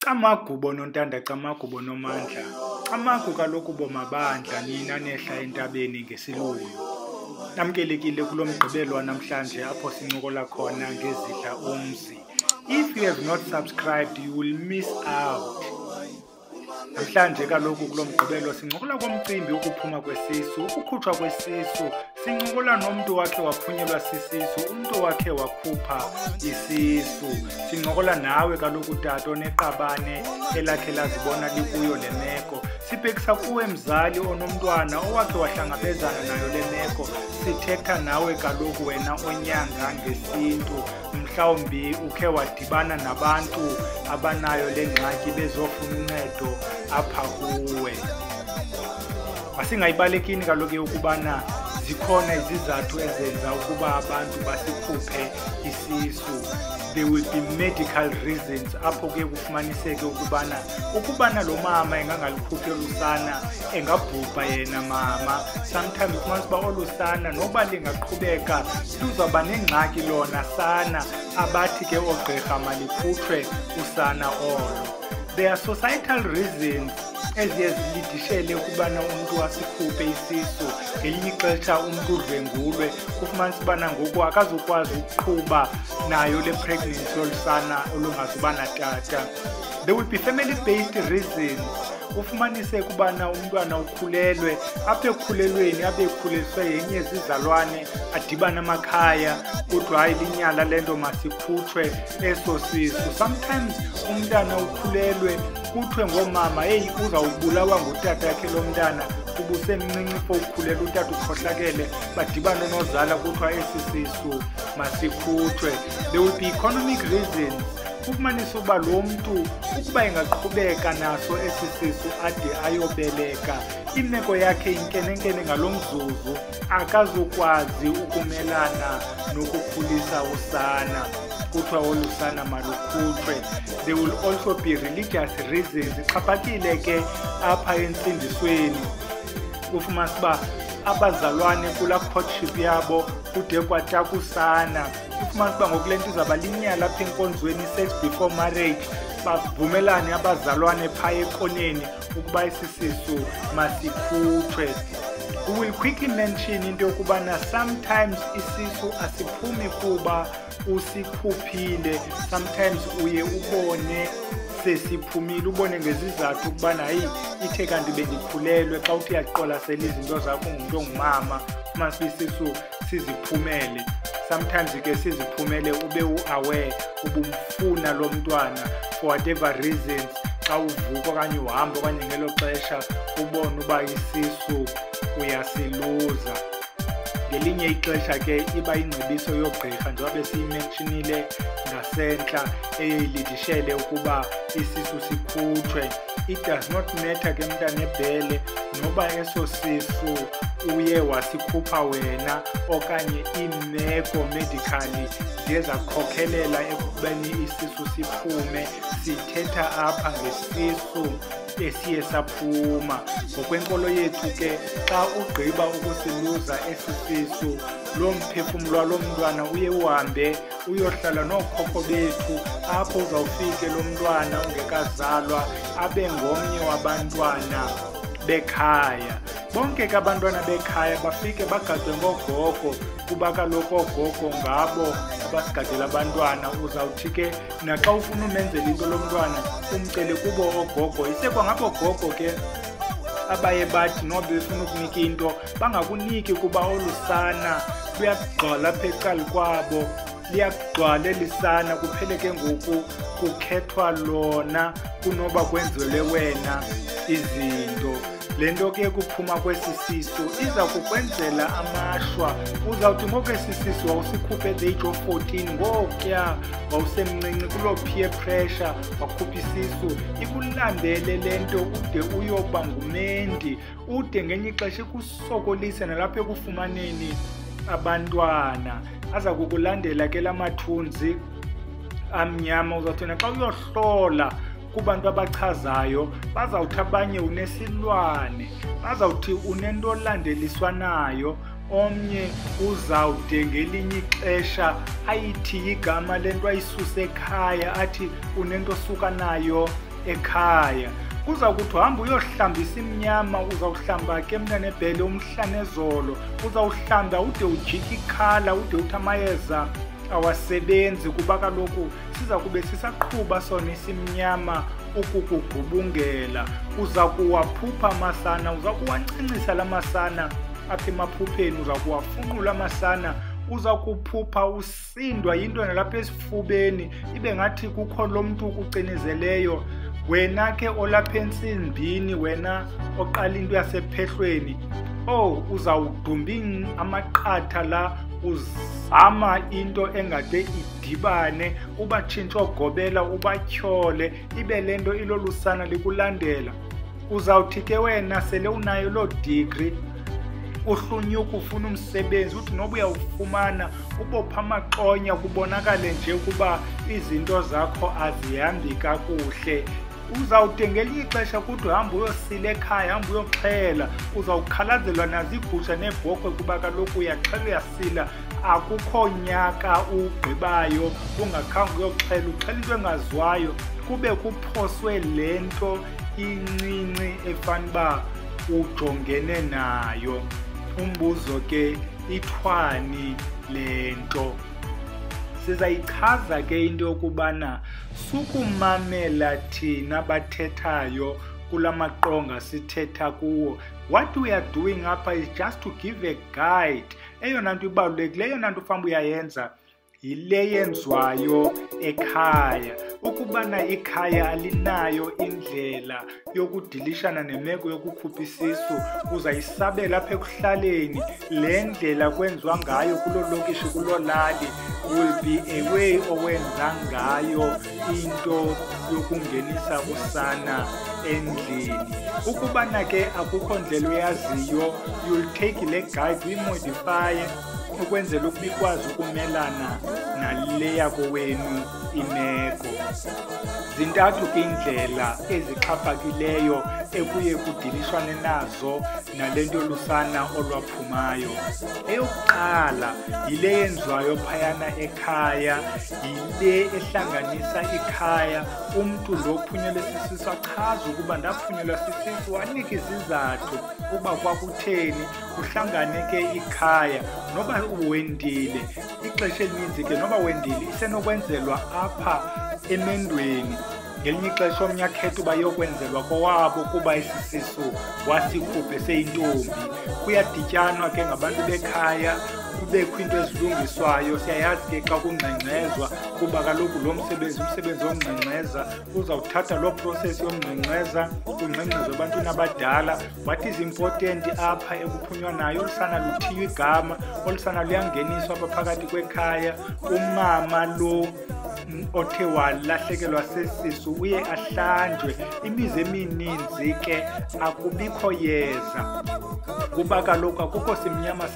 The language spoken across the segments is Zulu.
Camagubo nontanda Camagubo nomandla. Camagu kaloku bomabandla nina nehla entabeni ngesiluyo. Namkelekile kulo mgqibelo wanamhlanje apho sincokola khona ngezidla umzi. If you have not subscribed, you will miss out. Namhlanje kaloku kulo mgqibelo sincokola komcimbi ukuphuma kwesisu, ukukhutshwa kwesisu. Sincokola nomuntu wakhe waphunyelwa sisisu, umuntu wakhe wakhupha isisu. Sincokola nawe kaloku tato neqabane elakhe lazibona likuyo le meko. Sibhekisa kuwe mzali onomntwana owakhe wahlangabezana nayo le meko. Sithetha nawe kaloku wena onyanga ngesintu. Mhlawumbi ukhe wadibana nabantu abanayo le ngxaki bezofuna uncedo apha kuwe. Masingayibalekini kaloku ukubana zikhona izizathu ezenza ukuba abantu basikhuphe isisu. There will be medical reasons apho ke kufumaniseke ukubana lo mama engangalikhuphe lusana engabhubha yena mama. Sometimes ufumanisa uba olusana noba lingaqhubeka luzawuba nengxaki lona sana abathi ke oogqirha malikhutshwe usana olo. There are societal reasons eziye zilidishele ukubana umuntu asikhuphe isisu. Ngelinye ixesha umuntu udlwengulwe ufumanisa ubana ngoku akazukwazi ukuqhuba nayo le pregnancy olusana olungazuba natata. There will be family-based reasons. Ufumanise kubana umntwana ukhulelwe, apha ekukhulelweni abe ekhuliswe yenye yezizalwane adibana amakhaya kodwa hayi linyala lento masikhutshwe eso sisu. Sometimes umntana ukhulelwe kuthiwe ngomama hey uzawubulawa ngutata yakhe lo mntana ubusemncinci for ukukhulelwa utata ukhohlakele badibana nozala kuthiwa esi sisu masikhutshwe. There will be economic reasons. Ufumanisa uba lo mntu ukuba ingaqhubeka naso esi sisu ade ayobeleka imeko yakhe inkenenkene ngalo mzuzu akazukwazi ukumelana nokukhulisa usana kuthiwa olusana malukhutshwe. There will also be religious reasons. Ixhaphakile ke apha entsindisweni ufumanisa uba abazalwane kulaa courtship yabo kude kwatakusana. Ufumanisa uba ngoku le nto izawuba linyala apha enkonzweni sex before marriage bavumelane abazalwane phaya ekoneni ukuba esi sisu masikhutshwe. We will quickly mention into yokubana sometimes isisu asiphumi kuba usikhuphile. Sometimes uye ubone sesiphumile ubone ngezizathu ukubana hayi ithe kanti bendikhulelwe. Xa uthi uyaqolasela izinto zakho ngumuntu ongumama ufumanisa isisu siziphumele. Sometimes ke siziphumele ube u-aware ubumfuna lo mntwana for whatever reasons. Xa uvuka okanye uhamba okanye ngelo xesha ubone uba isisu uyasiluza. Ngelinye ixesha ke iba ingcebiso yogqirha njengoba siyimentionile ngasentla eyilidishele ukuba isisu sikhutshwe. It does not matter ke mntana ebhele noba eso sisu uye wasikhupha wena okanye imeko medically ziye zakhokhelela ekubeni isisu siphume. Sithetha apha ngesisu esiye saphuma. Ngokwenkolo yethu ke xa ugqiba ukusiluza esi sisu lo mphefumlo walo mntwana uye uhambe uyohlala nookhokho bethu apho uzawufike lo mntwana ungekazalwa abe ngomnye wabantwana bekhaya. Bonke ke abantwana bekhaya bafike bagadwe ngoogogo kuba kaloku oogogo ngabo abasigadela abantwana. Uzawuthi ke naxa ufuna umenzela into lo mntwana umcele kubo oogogo. Isekwangabo gogo ke abaye bathi noba befuna ukunika into bangakuniki kuba olusana luyagcwala apha ecala kwabo, liyagcwala elisana kuphele ke ngoku kukhethwa lona kunoba kwenzelwe wena izinto. Le nto ke kuphuma kwesi sisu iza kukwenzela amashwa. Uzawuthi ngoku esi sisu wawusikhuphe at the age of 14 ngokuya wawusemncinci kuloo peer pressure wakhupha isisu ikulandele le nto ude uyoba ngumendi ude ngenye ixesha ikusokolise nalapho ekufumaneni abantwana. Aza kukulandela ke la mathunzi amnyama. Uzawuthi naxa uyohlola kubantu abachazayo bazawuthi abanye unesilwane, bazawuthi unento olandeliswa nayo. Omnye uzawude ngelinye ixesha ayithi igama lento ayisuse ekhaya athi unento osuka nayo ekhaya. Kuza kuthi hamba uyohlamba isimnyama, uzawuhlamba ke mna nebhele umhla nezolo, uzawuhlamba ude ujike ikhala, ude uthi amayeza awasebenzi, kuba kaloku siza kube sisaqhuba sona isimnyama ukukugubungela. Uza kuwaphupha amasana, uza kuwancincisa la masana apha emaphupheni, uza kuwafunqula amasana, uza kuphupha usindwa yinto nalapha esifubeni, ibe ngathi kukho lo mntu ukucinezeleyo. Wena ke olapha entsimbini, wena oqala into yasephehlweni, uzawudumba amaqatha la, uzama into engade idibane, ubatshintshe ogobela, ubatyhole, ibe le nto ilolu sana likulandela. Uzawuthi ke wena sele unayo loo degree, uhlunyuka ufuna umsebenzi, uthi noba uyawufumana ubopha amaxonya, kubonakale nje ukuba izinto zakho azihambi kakuhle. Uzawude ngelinye ixesha kuthi hamba uyosila ekhaya, hamba uyoxhela, uzawukhalazelwa nazo iigusha neebhokhwe, kuba kaloku uyaxhela uyasila, akukho nyaka ugqibayo ungakhange uyoxhela, uxhela into engaziwayo, kube kuphoswe le nto incinci efanuba ujongene nayo. Umbuzo ke, ithwani le nto? Sizayichaza ke into yokubana sukumamela thina bathethayo kula maqonga sithetha kuwo. What we are doing apha is just to give a guide. Eyona nto ibalulekileyo, eyona nto ufamba uyayenza yile yenziwayo ekhaya. Ukubana ikhaya alinayo indlela yokudilishana nemeko yokukhupha isisu, uzayisabela apha ekuhlaleni. Le ndlela kwenziwa ngayo kulo lokishi, kulo lali, will be a way owenza ngayo into yokungenisa usana endlini. Ukubana ke akukho ndlela uyaziyo, you'll take le guide uyimodifye ukwenzela ukuba ikwazi ukumelana nale yakowenu imeko. Zintathu ke indlela ezixhaphakileyo ekuye kudilishwane nazo nale nto yolusana olwaphumayo. Eyokuqala yile yenziwayo phayana ekhaya, yile ehlanganisa ikhaya. Umntu lo ophunyelwe sisisu achaze ukuba ndaphunyelwa sisisu, anika izizathu uba kwakutheni, kuhlangane ke ikhaya. Noba uwendile, ixesha elininzi ke noba wendile isenokwenzelwa apha emendweni. Ngelinye ixesha omnye akhetha uba yokwenzelwa kowabo kuba isisisu wasikhuphe seyintombi. Kuyadityanwa ke ngabantu bekhaya, kubekho into ezilungiswayo. Siyayazi ke xa kungxengxezwa, kuba kaloku lo umsebenzi wongxengxeza uzawuthatha loo process yongxengxeza, kungxengxezwa ebantwini abadala. What is important apha ekuphunywa nayo, olusana luthiywe igama, olusana luyangeniswa apha phakathi kwekhaya. Umama lo othe walahlekelwa sesisu uye ahlanjwe. Imizi emininzi ke akubikho yeza, kuba kaloku akukho simnyama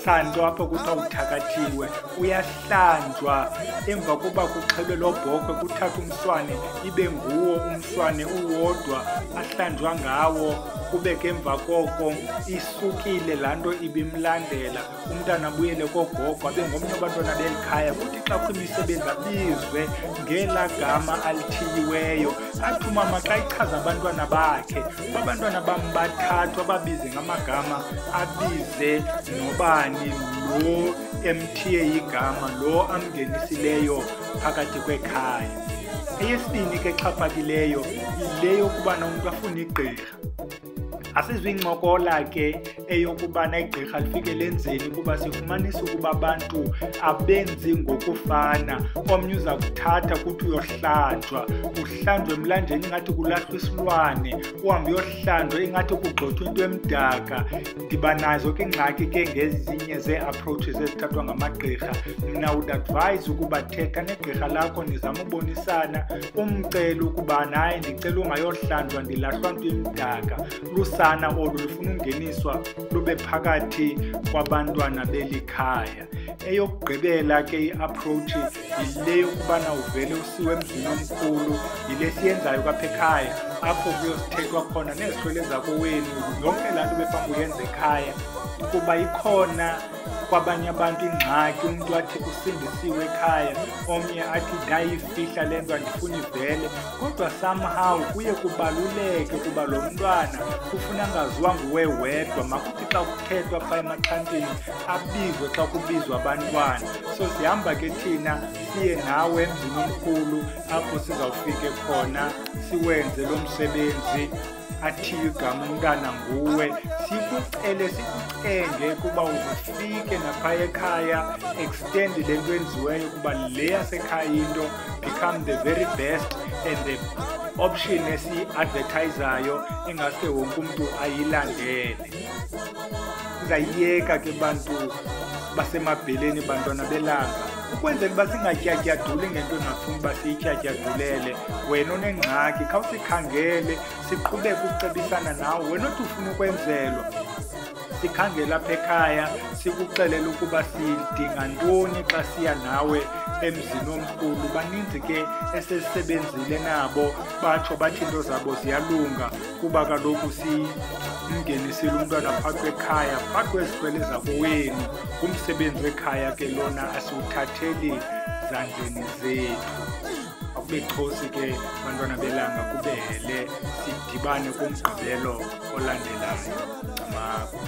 santo apho kuthiwa uthakathiwe. Uyahlanjwa emva kuba kuxhelwe loo bhokhwe, kuthathwa umswane, ibe nguwo umswane uwodwa ahlanjwa ngawo. Kube ke emva koko isukile laa nto ibimlandela, umntana abuyele kogogo, abe ngomnye wabantwana beli khaya. Kuthi xa kukho imisebenzi abizwe ngelaa gama alithiyiweyo. Athi umama xa ichaza abantwana bakhe, abantwana bam bathathwa ababize ngamagama, abize nobani lo emthiye igama, lo amngenisileyo phakathi kwekhaya. Eyesibini ke exhaphakileyo yile yokubana umntu afune igqirha. Asizuyincokola ke eyokubana igqirha lifike lenzeni, kuba sifumanisa ukuba abantu abenzi ngokufana. Omnye uza kuthatha kuthi uyohlanjwa, uhlanjwe emlanjeni ingathi kulahlwa isilwane, uhambe uyohlanjwa ingathi kugxothwa into emdaka. Ndiba nazo ke ingxaki ke ngezinye zee-approaches ezithathwa ngamagqirha. Mna would advise ukuba thetha negqirha lakho, nizama ubonisana, umcela ukuba naye ndicela ungayohlanjwa, ndilahlwa nto emdaka. Lusana olu lufuna ungeniswa lube phakathi kwabantwana beli khaya. Eyokugqibela ke i-approach yile yokubana uvele usiwe emzini omkhulu, yile siyenzayo kwapha ekhaya, apho kuyosithethwa khona nezihlwele zakowenu, yonke laa nto befanga uyenza ekhaya, kuba ikhona kwabanye abantu ingxaki, umuntu athi usindisiwe ekhaya, omnye athi ndayifihla le nto andifuni ivele. Kodwa somehow kuye kubaluleke kuba lo mntwana kufuna angaziwa nguwe wedwa, makuthi xa kuthethwa phaa emaxhantini abizwe xa kubizwa abantwana. So sihamba ke thina siye nawe emzini omkhulu apho sizawufike khona siwenze lo msebenzi athiye igama umntana nguwe, sikucele sikucenge kuba uzufike naphaya ekhaya, extend le nto enziweyo kuba le yasekhaya into become the very best and the option esi-advertisayo engaske wonke umntu ayilandele. Sizayiyeka ke bantu basemabheleni, bantwana belanga, ukwenzela uba singatyatyaduli ngento nafuna uba siyityatyadulele. Wena onengxaki khawusikhangele, siqhubeke ukucebisana nawe. Wena othi ufuna ukwenzelwa, sikhangela apha ekhaya sikuxelela ukuba sidinga ntoni xa siya nawe emzini omkhulu. Baninzi ke esesebenzile nabo batsho bathi into zabo ziyalunga kuba kaloku simngenisile umntwana phakathi ekhaya, phakathi kwezigwele zakowenu. Umsebenzi wekhaya ke lona asiwuthatheli zandleni zethu. Akube xosi ke bantwana belanga, kubele sidibane kumgqibelo olandelayo. Camako.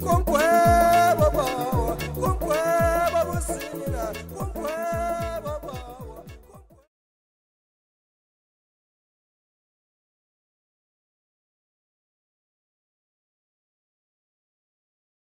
Con cueva, con cueva,